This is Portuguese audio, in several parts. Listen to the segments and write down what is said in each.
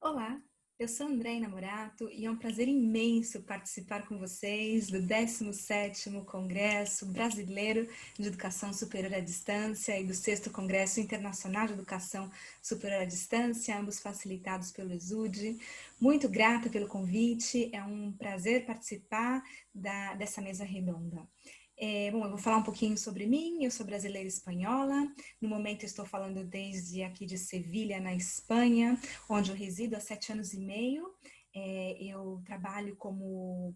Olá, eu sou Andréia Morato e é um prazer imenso participar com vocês do 17º Congresso Brasileiro de Educação Superior à Distância e do 6º Congresso Internacional de Educação Superior à Distância, ambos facilitados pelo ESUD. Muito grata pelo convite, é um prazer participar dessa mesa redonda. Eu vou falar um pouquinho sobre mim. Eu sou brasileira espanhola. No momento eu estou falando desde aqui de Sevilha, na Espanha, onde eu resido há 7 anos e meio. Eu trabalho como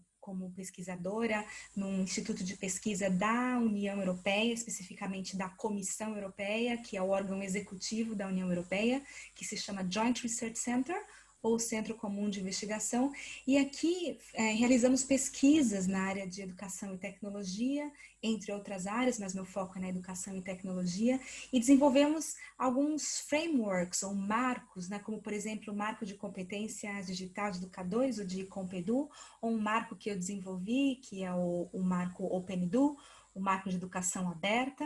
pesquisadora num instituto de pesquisa da União Europeia, especificamente da Comissão Europeia, que é o órgão executivo da União Europeia, que se chama Joint Research Center, ou Centro Comum de Investigação, e aqui realizamos pesquisas na área de educação e tecnologia, entre outras áreas, mas meu foco é na educação e tecnologia, e desenvolvemos alguns frameworks ou marcos, né, como por exemplo o marco de competência digital de educadores, o de Compedu, ou um marco que eu desenvolvi, que é o marco OpenEdu, o marco de educação aberta.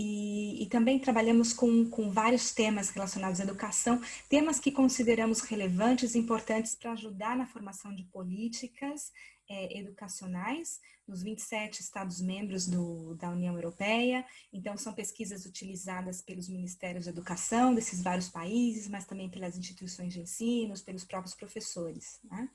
E também trabalhamos com vários temas relacionados à educação, temas que consideramos relevantes e importantes para ajudar na formação de políticas educacionais nos 27 Estados-membros da União Europeia. Então, são pesquisas utilizadas pelos Ministérios da Educação desses vários países, mas também pelas instituições de ensino, pelos próprios professores, né?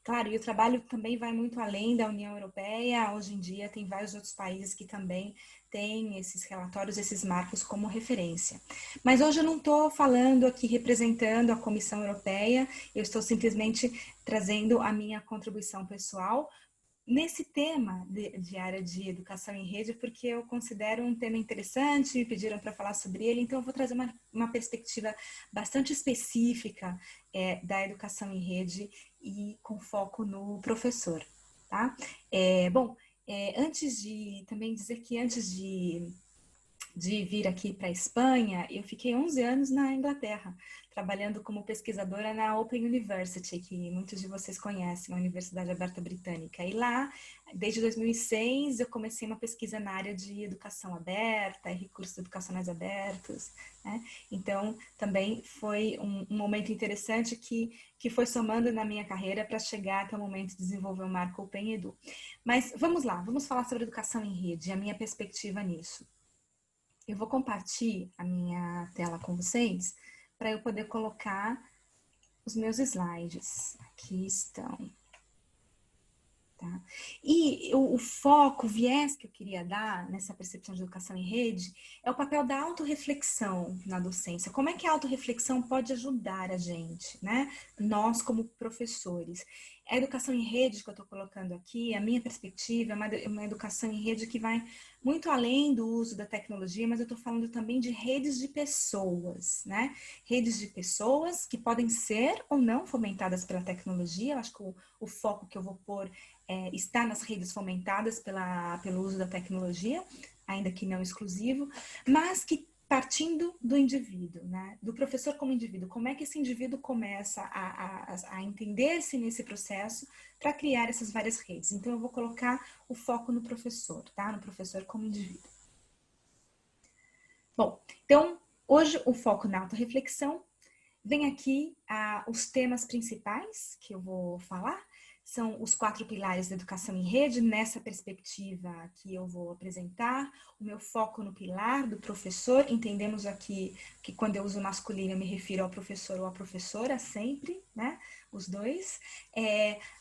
Claro, e o trabalho também vai muito além da União Europeia. Hoje em dia tem vários outros países que também têm esses relatórios, esses marcos como referência. Mas hoje eu não estou falando aqui representando a Comissão Europeia, eu estou simplesmente trazendo a minha contribuição pessoal nesse tema de área de educação em rede, porque eu considero um tema interessante, me pediram para falar sobre ele, então eu vou trazer uma perspectiva bastante específica da educação em rede e com foco no professor, tá? Antes de também dizer que antes de vir aqui para a Espanha, eu fiquei 11 anos na Inglaterra, trabalhando como pesquisadora na Open University, que muitos de vocês conhecem, a Universidade Aberta Britânica. E lá, desde 2006, eu comecei uma pesquisa na área de educação aberta, recursos educacionais abertos, né? Então, também foi um momento interessante que foi somando na minha carreira para chegar até o momento de desenvolver o marco Open Edu. Mas vamos lá, vamos falar sobre educação em rede, a minha perspectiva nisso. Eu vou compartilhar a minha tela com vocês para eu poder colocar os meus slides. Aqui estão. Tá? E o foco, o viés que eu queria dar nessa percepção de educação em rede é o papel da autorreflexão na docência. Como é que a autorreflexão pode ajudar a gente, né? Nós como professores. A educação em rede que eu estou colocando aqui, a minha perspectiva é uma educação em rede que vai muito além do uso da tecnologia, mas eu estou falando também de redes de pessoas, né? Redes de pessoas que podem ser ou não fomentadas pela tecnologia. Eu acho que o foco que eu vou pôr está nas redes fomentadas pelo uso da tecnologia, ainda que não exclusivo, mas que partindo do indivíduo, né? Do professor como indivíduo. Como é que esse indivíduo começa a entender-se nesse processo para criar essas várias redes? Então, eu vou colocar o foco no professor, tá? No professor como indivíduo. Bom, então, hoje o foco na autorreflexão. Vem aqui os temas principais que eu vou falar. São os 4 pilares da educação em rede, nessa perspectiva que eu vou apresentar. O meu foco no pilar do professor. Entendemos aqui que quando eu uso masculino eu me refiro ao professor ou à professora, sempre, né? Os dois.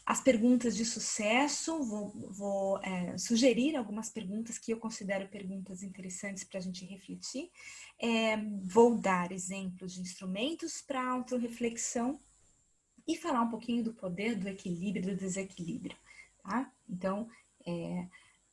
As perguntas de sucesso, vou sugerir algumas perguntas que eu considero perguntas interessantes para a gente refletir. Vou dar exemplos de instrumentos para autorreflexão e falar um pouquinho do poder, do equilíbrio e do desequilíbrio, tá? Então,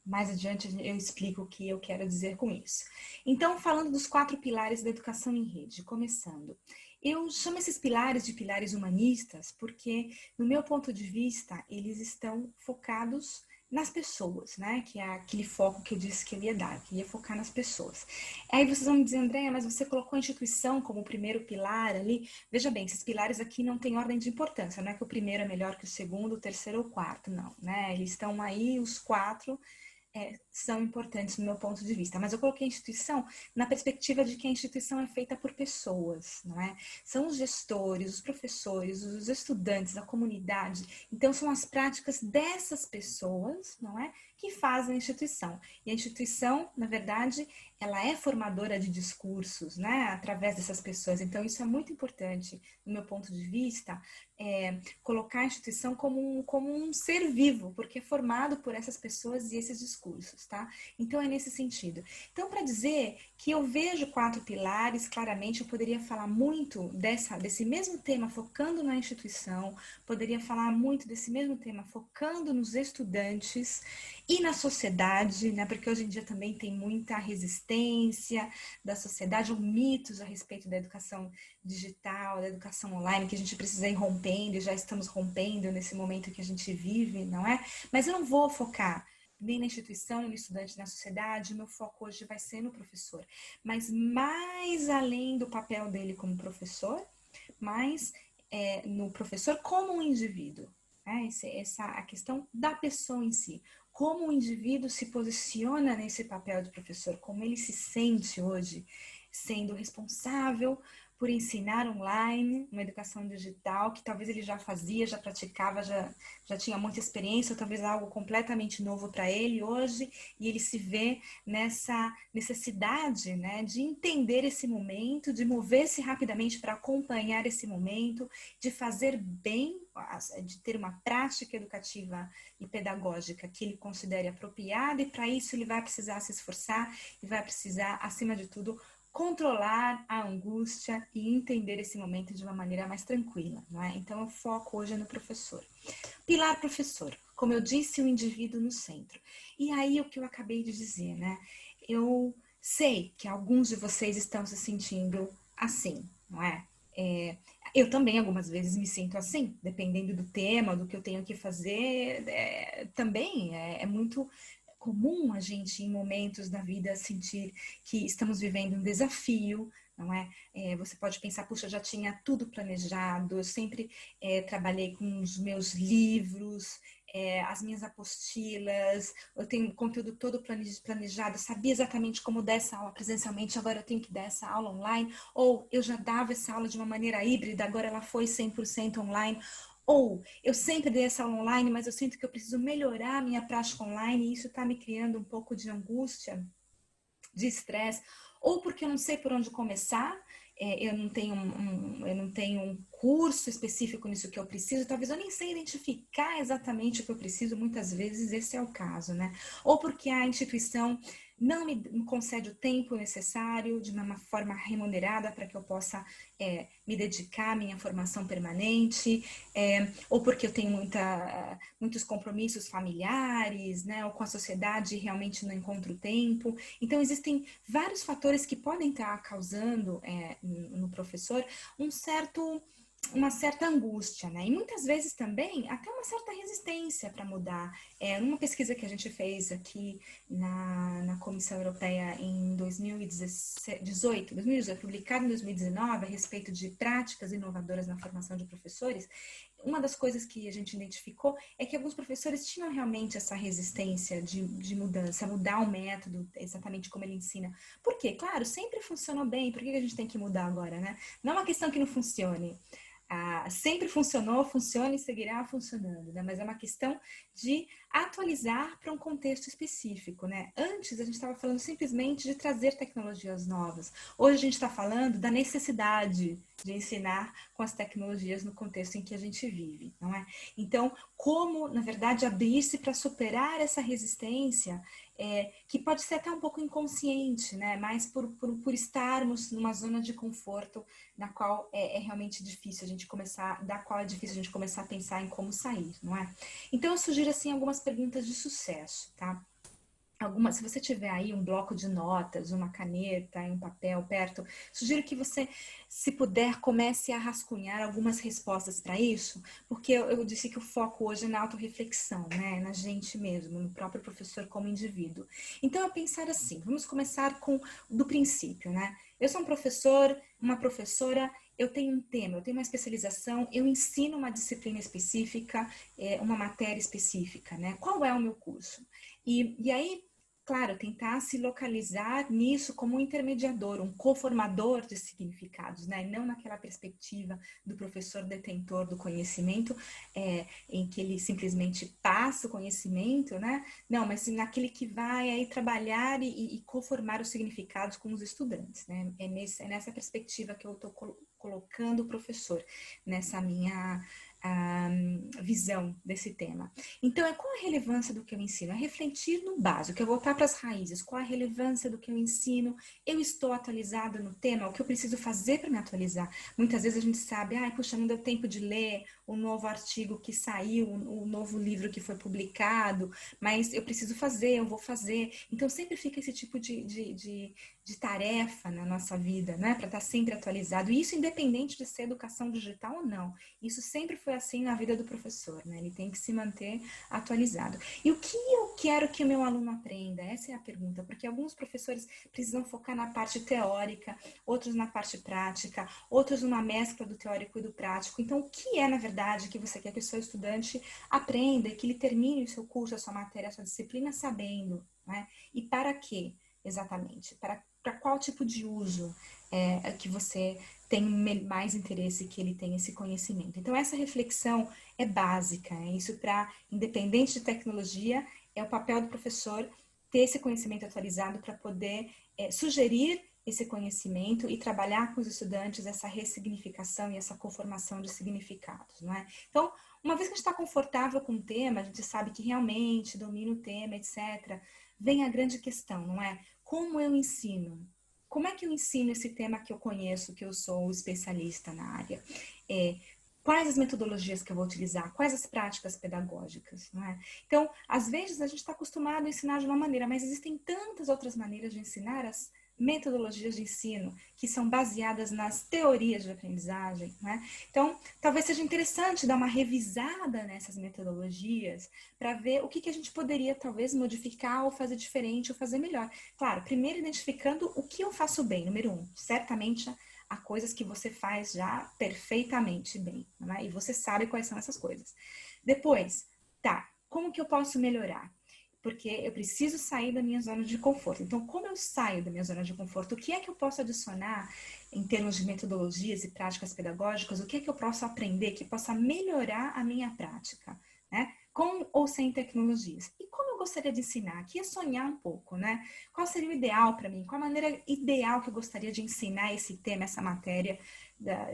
mais adiante eu explico o que eu quero dizer com isso. Então, falando dos 4 pilares da educação em rede, começando. Eu chamo esses pilares de pilares humanistas porque, no meu ponto de vista, eles estão focados nas pessoas, né? Que é aquele foco que eu disse que eu ia dar, que ia focar nas pessoas. Aí vocês vão me dizer, Andréia, mas você colocou a instituição como o primeiro pilar ali. Veja bem, esses pilares aqui não têm ordem de importância, não é que o primeiro é melhor que o segundo, o terceiro ou o quarto, não, né? Eles estão aí, os 4, são importantes no meu ponto de vista. Mas eu coloquei a instituição na perspectiva de que a instituição é feita por pessoas, não é? São os gestores, os professores, os estudantes, a comunidade. Então, são as práticas dessas pessoas, não é? Que fazem a instituição. E a instituição, na verdade, ela é formadora de discursos, né? Através dessas pessoas. Então, isso é muito importante, do meu ponto de vista, colocar a instituição como um ser vivo, porque é formado por essas pessoas e esses discursos, tá? Então, é nesse sentido. Então, para dizer que eu vejo 4 pilares, claramente, eu poderia falar muito desse mesmo tema, focando na instituição, poderia falar muito desse mesmo tema, focando nos estudantes e na sociedade, né? Porque hoje em dia também tem muita resistência da sociedade, ou mitos a respeito da educação digital, da educação online, que a gente precisa ir rompendo, e já estamos rompendo nesse momento que a gente vive, não é? Mas eu não vou focar nem na instituição, nem no estudante, na sociedade, o meu foco hoje vai ser no professor. Mas mais além do papel dele como professor, mais no professor como um indivíduo. A questão da pessoa em si. Como o indivíduo se posiciona nesse papel de professor, como ele se sente hoje, sendo responsável por ensinar online, uma educação digital, que talvez ele já fazia, já praticava, já tinha muita experiência, ou talvez algo completamente novo para ele hoje, e ele se vê nessa necessidade, né, de entender esse momento, de mover-se rapidamente para acompanhar esse momento, de fazer bem, de ter uma prática educativa e pedagógica que ele considere apropriada, e para isso ele vai precisar se esforçar e vai precisar, acima de tudo, controlar a angústia e entender esse momento de uma maneira mais tranquila, não é? Então, o foco hoje é no professor. Pilar professor, como eu disse, o indivíduo no centro. E aí, o que eu acabei de dizer, né? Eu sei que alguns de vocês estão se sentindo assim, não é? Eu também, algumas vezes, me sinto assim, dependendo do tema, do que eu tenho que fazer. Também é muito comum a gente, em momentos da vida, sentir que estamos vivendo um desafio, não é? Você pode pensar, puxa, eu já tinha tudo planejado, eu sempre trabalhei com os meus livros, as minhas apostilas, eu tenho o conteúdo todo planejado, sabia exatamente como dar essa aula presencialmente, agora eu tenho que dar essa aula online, ou eu já dava essa aula de uma maneira híbrida, agora ela foi 100% online, ou eu sempre dei essa aula online, mas eu sinto que eu preciso melhorar a minha prática online e isso está me criando um pouco de angústia, de estresse, ou porque eu não sei por onde começar, eu não tenho um curso específico nisso que eu preciso, talvez eu nem sei identificar exatamente o que eu preciso, muitas vezes esse é o caso, né? Ou porque a instituição não me concede o tempo necessário de uma forma remunerada para que eu possa me dedicar à minha formação permanente, ou porque eu tenho muitos compromissos familiares, né, ou com a sociedade e realmente não encontro tempo. Então, existem vários fatores que podem estar causando no professor uma certa angústia, né? E muitas vezes também até uma certa resistência para mudar. Numa pesquisa que a gente fez aqui na Comissão Europeia em 2018, publicada em 2019, a respeito de práticas inovadoras na formação de professores, uma das coisas que a gente identificou é que alguns professores tinham realmente essa resistência de mudança, mudar o método, exatamente como ele ensina. Por quê? Claro, sempre funcionou bem, por que a gente tem que mudar agora, né? Não é uma questão que não funcione. Sempre funcionou, funciona e seguirá funcionando, né? Mas é uma questão de atualizar para um contexto específico, né? Antes a gente estava falando simplesmente de trazer tecnologias novas. Hoje a gente está falando da necessidade de ensinar com as tecnologias no contexto em que a gente vive, não é? Então, como, na verdade, abrir-se para superar essa resistência que pode ser até um pouco inconsciente, né? Mas por estarmos numa zona de conforto na qual é realmente difícil a gente começar, da qual é difícil a gente começar a pensar em como sair, não é? Então, eu sugiro, assim, algumas perguntas de sucesso, tá? Se você tiver aí um bloco de notas, uma caneta e um papel perto, sugiro que você, se puder, comece a rascunhar algumas respostas para isso, porque eu disse que o foco hoje é na autorreflexão, né? Na gente mesmo, no próprio professor como indivíduo. Então, eu pensar assim, vamos começar do princípio, né? Eu sou um professor, uma professora, eu tenho um tema, eu tenho uma especialização, eu ensino uma disciplina específica, uma matéria específica, né? Qual é o meu curso? E aí, claro, tentar se localizar nisso como um intermediador, um coformador de significados, né? Não naquela perspectiva do professor detentor do conhecimento, em que ele simplesmente passa o conhecimento, né? Não, mas naquele que vai aí trabalhar e coformar os significados com os estudantes, né? É nessa perspectiva que eu estou colocando o professor, nessa minha visão desse tema. Então, qual a relevância do que eu ensino? É refletir no básico, é voltar para as raízes. Qual a relevância do que eu ensino? Eu estou atualizada no tema? O que eu preciso fazer para me atualizar? Muitas vezes a gente sabe, puxa, não deu tempo de ler o novo artigo que saiu, o novo livro que foi publicado, mas eu preciso fazer, eu vou fazer. Então, sempre fica esse tipo de tarefa na nossa vida, né? Para estar sempre atualizado. E isso independente de ser educação digital ou não. Isso sempre foi assim na vida do professor, né? Ele tem que se manter atualizado. E o que eu quero que o meu aluno aprenda? Essa é a pergunta, porque alguns professores precisam focar na parte teórica, outros na parte prática, outros numa mescla do teórico e do prático. Então, o que é, na verdade, que você quer que o seu estudante aprenda e que ele termine o seu curso, a sua matéria, a sua disciplina sabendo, né? E para quê, exatamente? Para qual tipo de uso que você tem mais interesse que ele tenha esse conhecimento. Então, essa reflexão é básica. Isso para, independente de tecnologia, é o papel do professor ter esse conhecimento atualizado para poder sugerir esse conhecimento e trabalhar com os estudantes essa ressignificação e essa conformação de significados, não é? Então, uma vez que a gente está confortável com o tema, a gente sabe que realmente domina o tema, etc., vem a grande questão, não é? Como eu ensino? Como é que eu ensino esse tema que eu conheço, que eu sou especialista na área? Quais as metodologias que eu vou utilizar? Quais as práticas pedagógicas? Não é? Então, às vezes a gente está acostumado a ensinar de uma maneira, mas existem tantas outras maneiras de ensinar. As metodologias de ensino que são baseadas nas teorias de aprendizagem, né? Então, talvez seja interessante dar uma revisada nessas metodologias para ver o que a gente poderia talvez modificar ou fazer diferente ou fazer melhor. Claro, primeiro identificando o que eu faço bem, número 1. Certamente há coisas que você faz já perfeitamente bem, né? E você sabe quais são essas coisas. Depois, como que eu posso melhorar? Porque eu preciso sair da minha zona de conforto. Então, como eu saio da minha zona de conforto? O que é que eu posso adicionar em termos de metodologias e práticas pedagógicas? O que é que eu posso aprender que possa melhorar a minha prática, né? Com ou sem tecnologias. E como eu gostaria de ensinar? Aqui é sonhar um pouco, né? Qual seria o ideal para mim? Qual a maneira ideal que eu gostaria de ensinar esse tema, essa matéria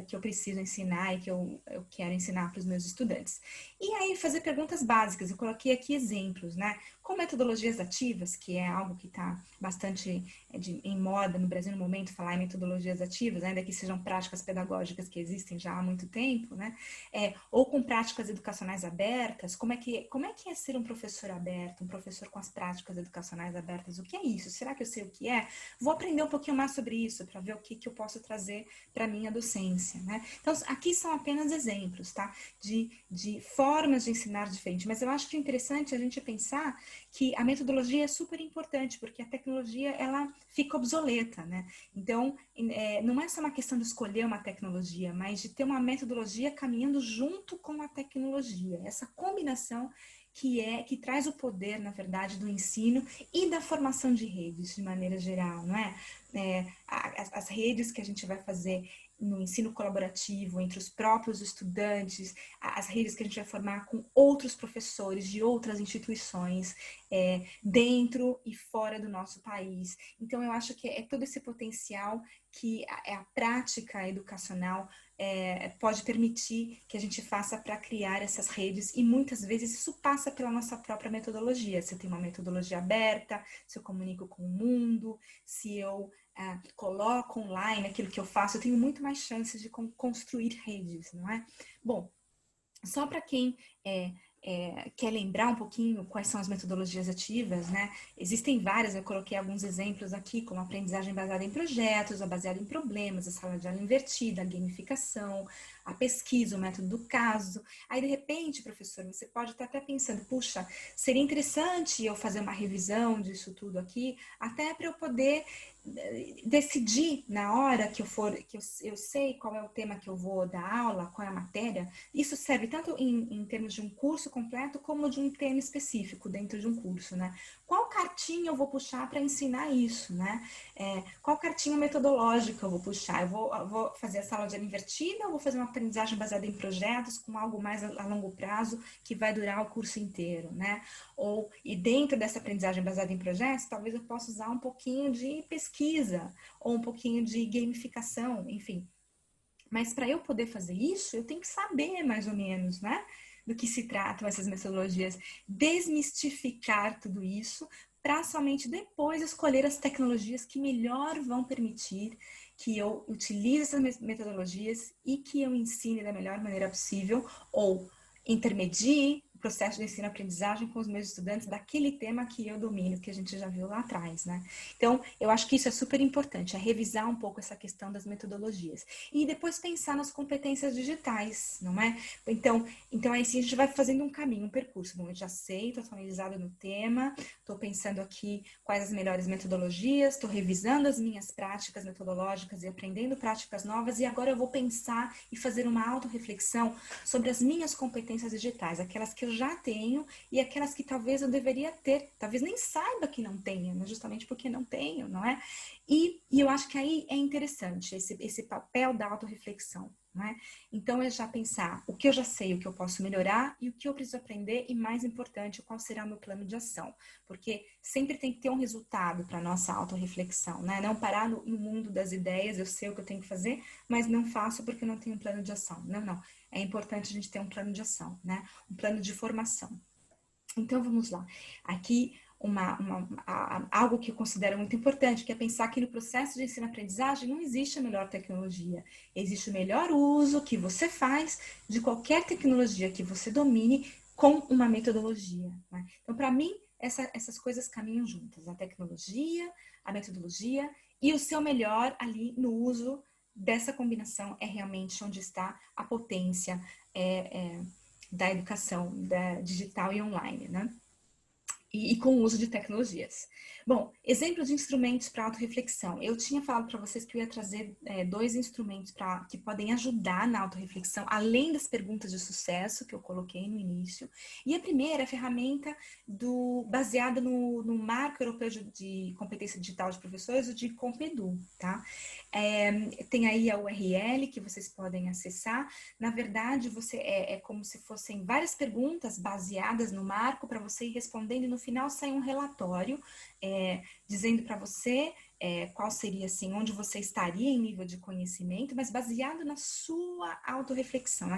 que eu preciso ensinar e que eu quero ensinar para os meus estudantes? E aí, fazer perguntas básicas. Eu coloquei aqui exemplos, né? Com metodologias ativas, que é algo que está bastante em moda no Brasil no momento, falar em metodologias ativas, ainda que sejam práticas pedagógicas que existem já há muito tempo, né? Ou com práticas educacionais abertas, como é que é ser um professor aberto, um professor com as práticas educacionais abertas? O que é isso? Será que eu sei o que é? Vou aprender um pouquinho mais sobre isso, para ver o que eu posso trazer para a minha docência, né? Então, aqui são apenas exemplos, tá? De formas de ensinar diferente, mas eu acho que é interessante a gente pensar que a metodologia é super importante, porque a tecnologia, ela fica obsoleta, né? Então, não é só uma questão de escolher uma tecnologia, mas de ter uma metodologia caminhando junto com a tecnologia. Essa combinação que traz o poder, na verdade, do ensino e da formação de redes, de maneira geral, não é? As redes que a gente vai fazer no ensino colaborativo entre os próprios estudantes, as redes que a gente vai formar com outros professores de outras instituições, dentro e fora do nosso país. Então, eu acho que é todo esse potencial que a prática educacional pode permitir que a gente faça para criar essas redes, e muitas vezes isso passa pela nossa própria metodologia. Se eu tenho uma metodologia aberta, se eu comunico com o mundo, se eu coloco online aquilo que eu faço, eu tenho muito mais chances de construir redes, não é? Bom, só para quem quer lembrar um pouquinho quais são as metodologias ativas, né? Existem várias, eu coloquei alguns exemplos aqui, como a aprendizagem baseada em projetos, a baseada em problemas, a sala de aula invertida, a gamificação, a pesquisa, o método do caso. Aí, de repente, professor, você pode estar até pensando, puxa, seria interessante eu fazer uma revisão disso tudo aqui, até para eu poder decidir na hora que eu sei qual é o tema que eu vou dar aula, qual é a matéria. Isso serve tanto em termos de um curso completo, como de um tema específico dentro de um curso, né? Qual cartinha eu vou puxar para ensinar isso, né? Qual cartinha metodológica eu vou puxar? Eu vou fazer a sala de aula invertida ou vou fazer uma aprendizagem baseada em projetos com algo mais a longo prazo que vai durar o curso inteiro, né? E dentro dessa aprendizagem baseada em projetos, talvez eu possa usar um pouquinho de pesquisa ou um pouquinho de gamificação, enfim. Mas para eu poder fazer isso, eu tenho que saber mais ou menos, né? Do que se tratam essas metodologias, desmistificar tudo isso para somente depois escolher as tecnologias que melhor vão permitir que eu utilize essas metodologias e que eu ensine da melhor maneira possível ou intermedie o processo de ensino-aprendizagem com os meus estudantes daquele tema que eu domino, que a gente já viu lá atrás, né? Então, eu acho que isso é super importante, é revisar um pouco essa questão das metodologias. E depois pensar nas competências digitais, não é? Então aí sim a gente vai fazendo um caminho, um percurso. Bom, eu já sei, estou atualizada no tema, estou pensando aqui quais as melhores metodologias, estou revisando as minhas práticas metodológicas e aprendendo práticas novas, e agora eu vou pensar e fazer uma autorreflexão sobre as minhas competências digitais, aquelas que eu já tenho e aquelas que talvez eu deveria ter, talvez nem saiba que não tenho, mas justamente porque não tenho, não é? E eu acho que aí é interessante esse papel da autorreflexão, não é? Então é já pensar o que eu já sei, o que eu posso melhorar e o que eu preciso aprender e, mais importante, qual será o meu plano de ação. Porque sempre tem que ter um resultado para a nossa autorreflexão, né? Não parar no mundo das ideias, eu sei o que eu tenho que fazer, mas não faço porque eu não tenho um plano de ação. Não. É importante a gente ter um plano de ação, né? Um plano de formação. Então, vamos lá. Aqui, algo que eu considero muito importante, que é pensar que no processo de ensino-aprendizagem não existe a melhor tecnologia. Existe o melhor uso que você faz de qualquer tecnologia que você domine com uma metodologia, né? Então, para mim, essas coisas caminham juntas. A tecnologia, a metodologia e o seu melhor ali no uso dessa combinação é realmente onde está a potência da educação digital e online, né? E com o uso de tecnologias. Bom, exemplo de instrumentos para autorreflexão. Eu tinha falado para vocês que eu ia trazer 2 instrumentos que podem ajudar na autorreflexão, além das perguntas de sucesso que eu coloquei no início. E a primeira é a ferramenta baseada no Marco Europeu de Competência Digital de Professores, o de Compedu, tá? Tem aí a URL que vocês podem acessar. Na verdade, é como se fossem várias perguntas baseadas no marco para você ir respondendo, e no final sai um relatório dizendo para você qual seria, assim, onde você estaria em nível de conhecimento, mas baseado na sua autorreflexão,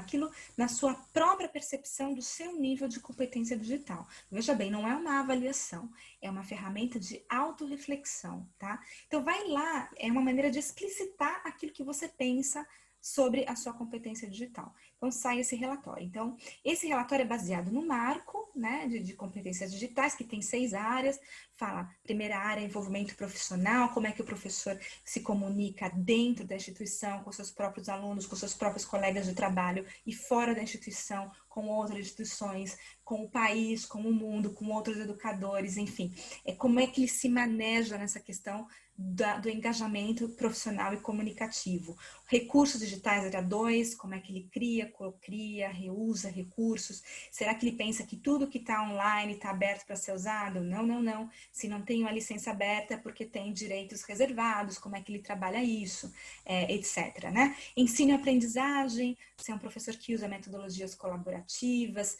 na sua própria percepção do seu nível de competência digital. Veja bem, não é uma avaliação, é uma ferramenta de autorreflexão, tá? Então, vai lá, é uma maneira de explicitar aquilo que você pensa sobre a sua competência digital. Então, sai esse relatório. Então, esse relatório é baseado no marco, né, de competências digitais, que tem 6 áreas. Fala, primeira área, envolvimento profissional, como é que o professor se comunica dentro da instituição, com seus próprios alunos, com seus próprios colegas de trabalho e fora da instituição, com outras instituições, com o país, com o mundo, com outros educadores, enfim. Como é que ele se maneja nessa questão do engajamento profissional e comunicativo. Recursos digitais era 2, como é que ele cria, cocria, reusa recursos. Será que ele pensa que tudo que está online está aberto para ser usado? Não. Se não tem uma licença aberta é porque tem direitos reservados, como é que ele trabalha isso, etc. Né? Ensino e aprendizagem, se é um professor que usa metodologias colaborativas,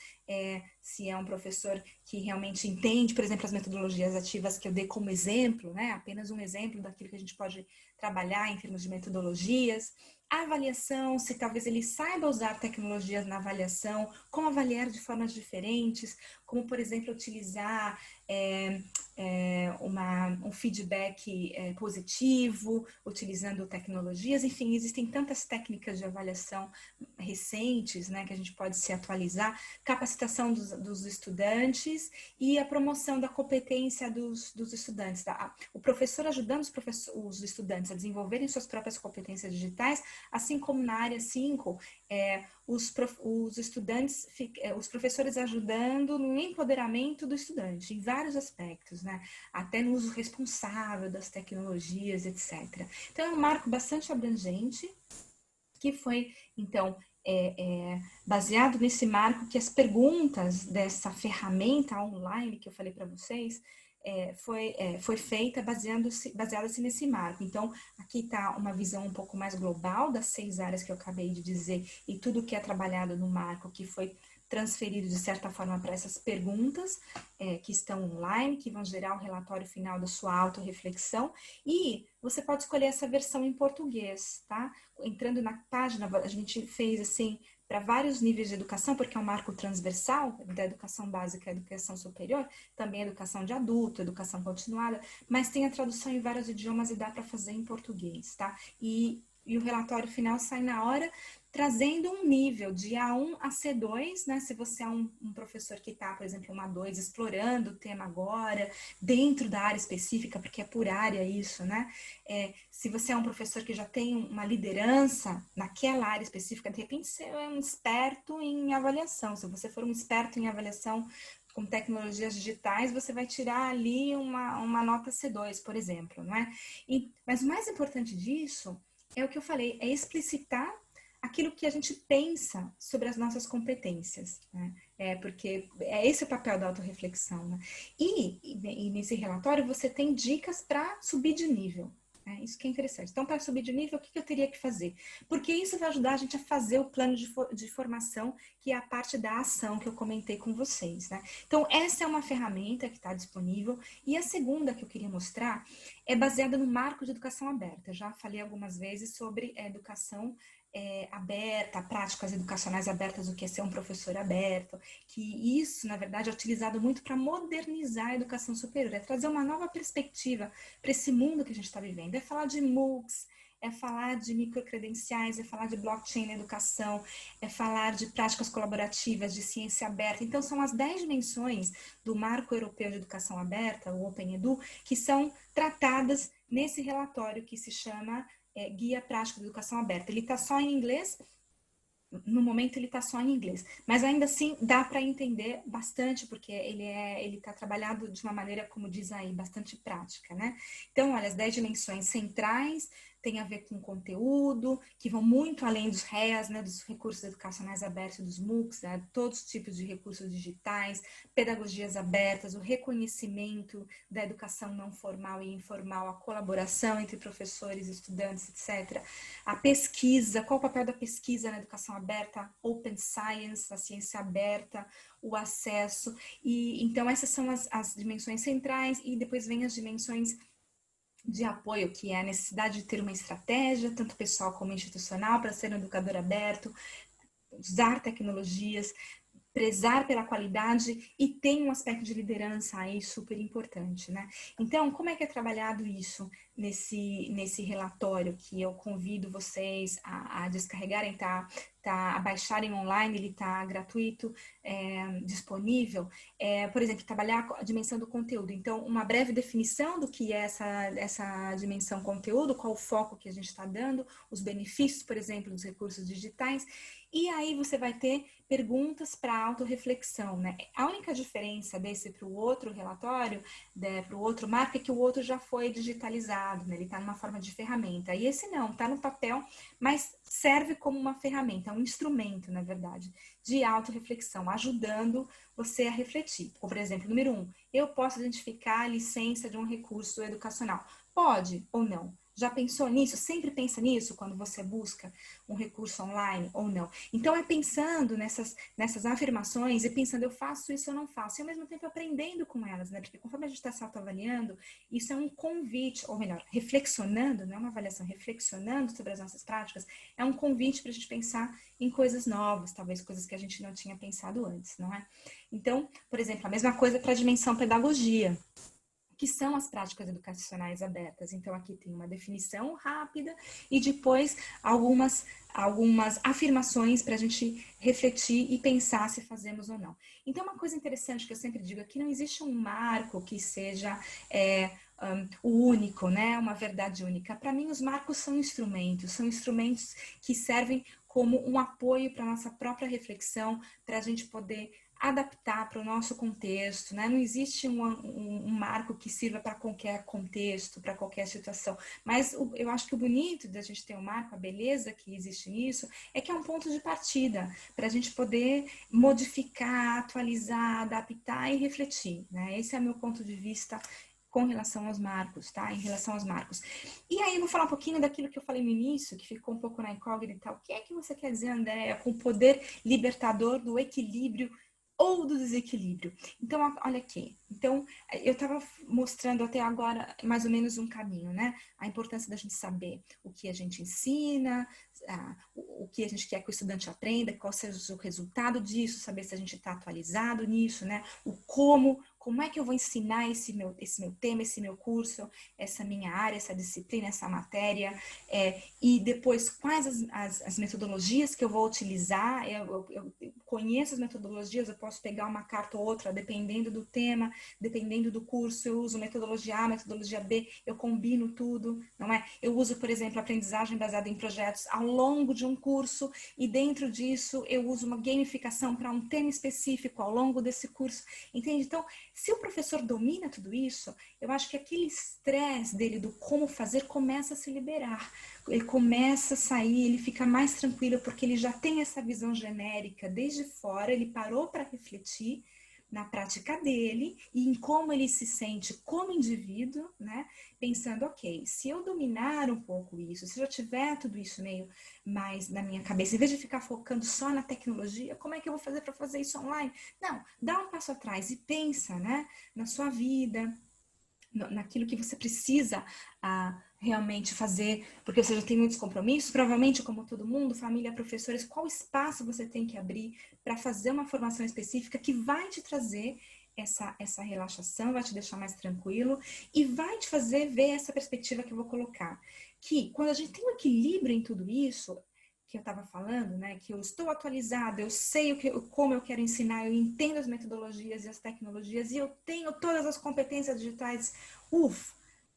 se é um professor que realmente entende, por exemplo, as metodologias ativas que eu dei como exemplo, né? Apenas um exemplo daquilo que a gente pode trabalhar em termos de metodologias. A avaliação, se talvez ele saiba usar tecnologias na avaliação, como avaliar de formas diferentes, como, por exemplo, utilizar um feedback positivo, utilizando tecnologias. Enfim, existem tantas técnicas de avaliação recentes, né, que a gente pode se atualizar. Capacitação dos estudantes e a promoção da competência dos estudantes. O professor ajudando os estudantes a desenvolverem suas próprias competências digitais, assim como na área 5, os estudantes, os professores ajudando no empoderamento do estudante, em vários aspectos, né? Até no uso responsável das tecnologias, etc. Então, é um marco bastante abrangente, que foi, então, baseado nesse marco que as perguntas dessa ferramenta online que eu falei para vocês foi feita baseada-se nesse marco. Então, aqui está uma visão um pouco mais global das 6 áreas que eu acabei de dizer e tudo que é trabalhado no marco que foi transferido de certa forma para essas perguntas que estão online, que vão gerar o relatório final da sua autorreflexão, e você pode escolher essa versão em português, tá? Entrando na página, a gente fez assim para vários níveis de educação, porque é um marco transversal da educação básica à educação superior, também educação de adulto, educação continuada, mas tem a tradução em vários idiomas e dá para fazer em português, tá? E o relatório final sai na hora, trazendo um nível de A1 a C2, né? Se você é um professor que está, por exemplo, um A2, explorando o tema agora, dentro da área específica, porque é por área isso, né? Se você é um professor que já tem uma liderança naquela área específica, de repente você é um experto em avaliação. Se você for um experto em avaliação com tecnologias digitais, você vai tirar ali uma nota C2, por exemplo, não é? Mas o mais importante disso é o que eu falei, é explicitar aquilo que a gente pensa sobre as nossas competências, né? Porque é esse o papel da autorreflexão, né? E nesse relatório você tem dicas para subir de nível. Isso que é interessante. Então, para subir de nível, o que eu teria que fazer? Porque isso vai ajudar a gente a fazer o plano de formação, que é a parte da ação que eu comentei com vocês, né? Então, essa é uma ferramenta que está disponível. E a segunda que eu queria mostrar é baseada no marco de educação aberta. Já falei algumas vezes sobre educação aberta, práticas educacionais abertas, o que é ser um professor aberto, que isso, na verdade, é utilizado muito para modernizar a educação superior, é trazer uma nova perspectiva para esse mundo que a gente está vivendo, é falar de MOOCs, é falar de microcredenciais, é falar de blockchain na educação, é falar de práticas colaborativas, de ciência aberta. Então, são as 10 dimensões do Marco Europeu de Educação Aberta, o Open Edu, que são tratadas nesse relatório que se chama Guia Prático de Educação Aberta. Ele está só em inglês, no momento ele está só em inglês, mas ainda assim dá para entender bastante, porque ele está trabalhado de uma maneira, como diz aí, bastante prática, né? Então, olha, as 10 dimensões centrais tem a ver com conteúdo, que vão muito além dos REAs, né, dos recursos educacionais abertos, dos MOOCs, né, todos os tipos de recursos digitais, pedagogias abertas, o reconhecimento da educação não formal e informal, a colaboração entre professores, estudantes, etc. A pesquisa, qual o papel da pesquisa na educação aberta, Open Science, a ciência aberta, o acesso, e então essas são as dimensões centrais, e depois vem as dimensões de apoio, que é a necessidade de ter uma estratégia, tanto pessoal como institucional, para ser um educador aberto, usar tecnologias, prezar pela qualidade e tem um aspecto de liderança aí super importante, né? Então, como é que é trabalhado isso nesse relatório que eu convido vocês a descarregarem, a baixarem online, ele está gratuito, disponível. Por exemplo, trabalhar a dimensão do conteúdo. Então, uma breve definição do que é essa dimensão conteúdo, qual o foco que a gente está dando, os benefícios, por exemplo, dos recursos digitais. E aí você vai ter perguntas para autorreflexão, né? A única diferença desse para o outro relatório, para o outro marco, é que o outro já foi digitalizado, né? Ele está numa forma de ferramenta. E esse não, está no papel, mas serve como uma ferramenta, um instrumento, na verdade, de autorreflexão, ajudando você a refletir. Por exemplo, número 1, eu posso identificar a licença de um recurso educacional. Pode ou não? Já pensou nisso? Sempre pensa nisso quando você busca um recurso online ou não? Então, é pensando nessas afirmações e pensando, eu faço isso ou não faço, e ao mesmo tempo aprendendo com elas, né? Porque conforme a gente está se autoavaliando, isso é um convite, ou melhor, reflexionando, não é uma avaliação, reflexionando sobre as nossas práticas, é um convite para a gente pensar em coisas novas, talvez coisas que a gente não tinha pensado antes, não é? Então, por exemplo, a mesma coisa para a dimensão pedagogia, que são as práticas educacionais abertas. Então, aqui tem uma definição rápida e depois algumas afirmações para a gente refletir e pensar se fazemos ou não. Então, uma coisa interessante que eu sempre digo é que não existe um marco que seja o único, né? Uma verdade única. Para mim, os marcos são instrumentos que servem como um apoio para a nossa própria reflexão, para a gente poder adaptar para o nosso contexto, né? Não existe um marco que sirva para qualquer contexto, para qualquer situação. Mas eu acho que o bonito da gente ter um marco, a beleza que existe nisso, é que é um ponto de partida para a gente poder modificar, atualizar, adaptar e refletir, né? Esse é o meu ponto de vista com relação aos marcos, tá? Em relação aos marcos. E aí eu vou falar um pouquinho daquilo que eu falei no início, que ficou um pouco na incógnita. O que é que você quer dizer, Andréa, com o poder libertador do equilíbrio ou do desequilíbrio? Então, olha aqui. Então, eu estava mostrando até agora mais ou menos um caminho, né? A importância da gente saber o que a gente ensina, o que a gente quer que o estudante aprenda, qual seja o resultado disso, saber se a gente está atualizado nisso, né? O como é que eu vou ensinar esse meu tema, esse meu curso, essa minha área, essa disciplina, essa matéria, e depois quais as metodologias que eu vou utilizar. Eu conheço as metodologias, eu posso pegar uma carta ou outra, dependendo do tema, dependendo do curso, eu uso metodologia A, metodologia B, eu combino tudo, não é? Eu uso, por exemplo, aprendizagem baseada em projetos ao longo de um curso, e dentro disso eu uso uma gamificação para um tema específico ao longo desse curso, entende? Então, se o professor domina tudo isso, eu acho que aquele estresse dele do como fazer começa a se liberar. Ele começa a sair, ele fica mais tranquilo porque ele já tem essa visão genérica desde fora, ele parou para refletir na prática dele e em como ele se sente como indivíduo, né? Pensando, ok, se eu dominar um pouco isso, se eu tiver tudo isso meio mais na minha cabeça, em vez de ficar focando só na tecnologia, como é que eu vou fazer para fazer isso online? Não, dá um passo atrás e pensa, né? Na sua vida, naquilo que você precisa realmente fazer, porque você já tem muitos compromissos, provavelmente, como todo mundo, família, professores, qual espaço você tem que abrir para fazer uma formação específica que vai te trazer essa relaxação, vai te deixar mais tranquilo e vai te fazer ver essa perspectiva que eu vou colocar. Que quando a gente tem um equilíbrio em tudo isso, que eu estava falando, né, que eu estou atualizada, eu sei como eu quero ensinar, eu entendo as metodologias e as tecnologias e eu tenho todas as competências digitais.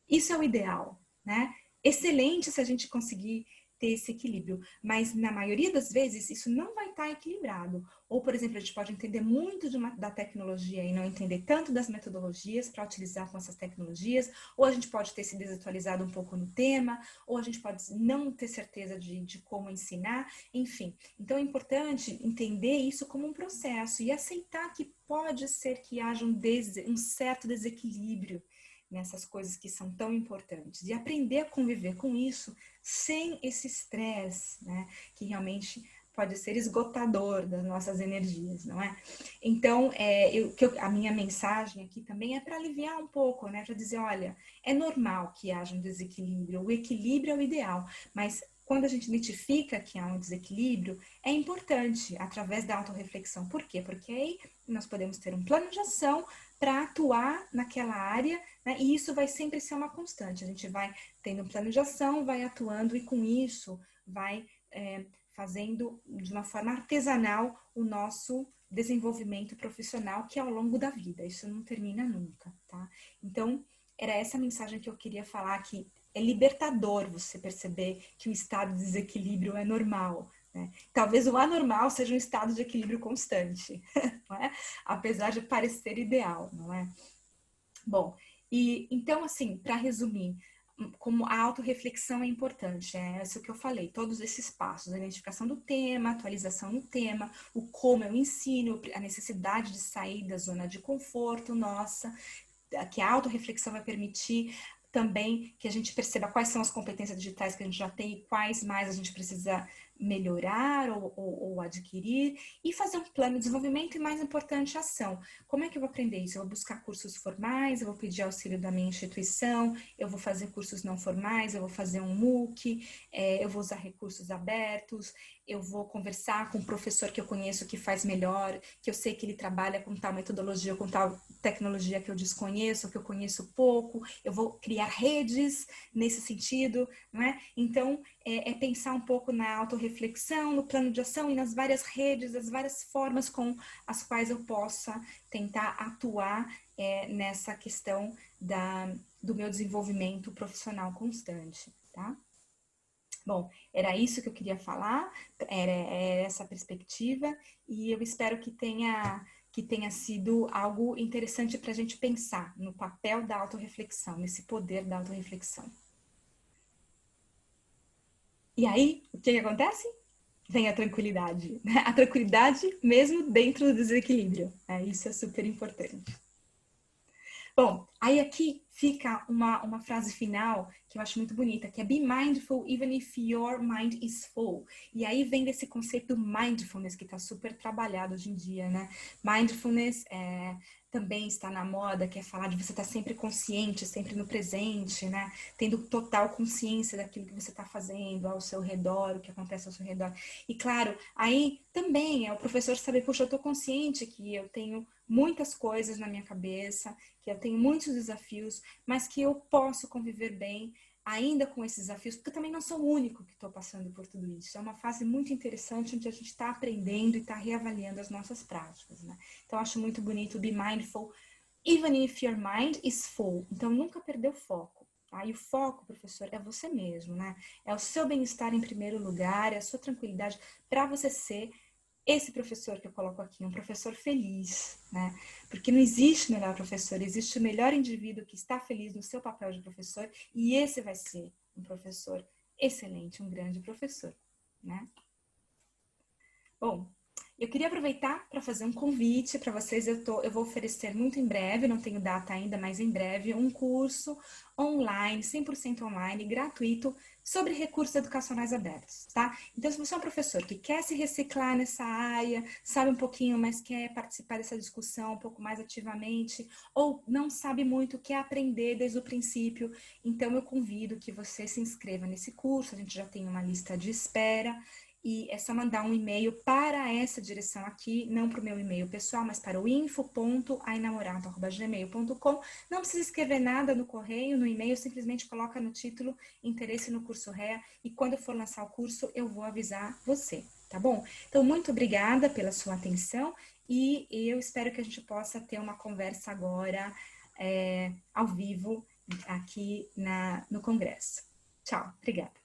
Isso é o ideal, né? Excelente se a gente conseguir ter esse equilíbrio, mas na maioria das vezes isso não vai estar equilibrado. Ou, por exemplo, a gente pode entender muito da tecnologia e não entender tanto das metodologias para utilizar com essas tecnologias, ou a gente pode ter se desatualizado um pouco no tema, ou a gente pode não ter certeza de como ensinar, enfim. Então é importante entender isso como um processo e aceitar que pode ser que haja um certo desequilíbrio nessas coisas que são tão importantes e aprender a conviver com isso sem esse estresse, né, que realmente pode ser esgotador das nossas energias, não é? Então, a minha mensagem aqui também é para aliviar um pouco, né, para dizer, olha, é normal que haja um desequilíbrio, o equilíbrio é o ideal, mas quando a gente identifica que há um desequilíbrio, é importante, através da autorreflexão. Por quê? Porque aí nós podemos ter um plano de ação para atuar naquela área, né? E isso vai sempre ser uma constante. A gente vai tendo um plano de ação, vai atuando e com isso vai fazendo de uma forma artesanal o nosso desenvolvimento profissional, que é ao longo da vida. Isso não termina nunca, tá? Então, era essa mensagem que eu queria falar, que é libertador você perceber que o estado de desequilíbrio é normal, né? Talvez o anormal seja um estado de equilíbrio constante, não é? Apesar de parecer ideal, não é? Bom, e então, assim, para resumir, como a autorreflexão é importante, é isso que eu falei, todos esses passos, a identificação do tema, atualização no tema, o como eu ensino, a necessidade de sair da zona de conforto nossa, que a autorreflexão vai permitir também que a gente perceba quais são as competências digitais que a gente já tem e quais mais a gente precisa melhorar ou adquirir, e fazer um plano de desenvolvimento e, mais importante, ação. Como é que eu vou aprender isso? Eu vou buscar cursos formais, eu vou pedir auxílio da minha instituição, eu vou fazer cursos não formais, eu vou fazer um MOOC, eu vou usar recursos abertos, eu vou conversar com um professor que eu conheço que faz melhor, que eu sei que ele trabalha com tal metodologia, com tal tecnologia que eu desconheço, que eu conheço pouco, eu vou criar redes nesse sentido, não é? Então, pensar um pouco na autorreflexão, no plano de ação e nas várias redes, as várias formas com as quais eu possa tentar atuar nessa questão do meu desenvolvimento profissional constante, tá? Bom, era isso que eu queria falar, era essa perspectiva, e eu espero que que tenha sido algo interessante para a gente pensar no papel da autorreflexão, nesse poder da autorreflexão. E aí, o que acontece? Vem a tranquilidade, né? A tranquilidade mesmo dentro do desequilíbrio. Isso é super importante. Bom, aí aqui fica uma frase final que eu acho muito bonita, que é be mindful even if your mind is full. E aí vem desse conceito do mindfulness que está super trabalhado hoje em dia, né? Mindfulness também está na moda, que é falar de você estar sempre consciente, sempre no presente, né? Tendo total consciência daquilo que você está fazendo ao seu redor, o que acontece ao seu redor. E claro, aí também é o professor saber, puxa, eu estou consciente que eu tenho muitas coisas na minha cabeça, que eu tenho muitos desafios, mas que eu posso conviver bem ainda com esses desafios, porque eu também não sou o único que estou passando por tudo isso. É uma fase muito interessante onde a gente está aprendendo e está reavaliando as nossas práticas, né? Então, eu acho muito bonito be mindful, even if your mind is full. Então, nunca perder o foco. Tá? E o foco, professor, é você mesmo, né? É o seu bem-estar em primeiro lugar, é a sua tranquilidade para você ser esse professor que eu coloco aqui, um professor feliz, né? Porque não existe melhor professor, existe o melhor indivíduo que está feliz no seu papel de professor e esse vai ser um professor excelente, um grande professor, né? Bom, eu queria aproveitar para fazer um convite para vocês. Eu vou oferecer muito em breve, não tenho data ainda, mas em breve, um curso online, 100% online, gratuito, sobre recursos educacionais abertos, tá? Então, se você é um professor que quer se reciclar nessa área, sabe um pouquinho, mas quer participar dessa discussão um pouco mais ativamente, ou não sabe muito, quer aprender desde o princípio, então eu convido que você se inscreva nesse curso. A gente já tem uma lista de espera. E é só mandar um e-mail para essa direção aqui, não para o meu e-mail pessoal, mas para o info.ainamorado@gmail.com. Não precisa escrever nada no correio, no e-mail, simplesmente coloca no título interesse no curso REA e quando eu for lançar o curso eu vou avisar você, tá bom? Então, muito obrigada pela sua atenção e eu espero que a gente possa ter uma conversa agora ao vivo aqui no Congresso. Tchau, obrigada.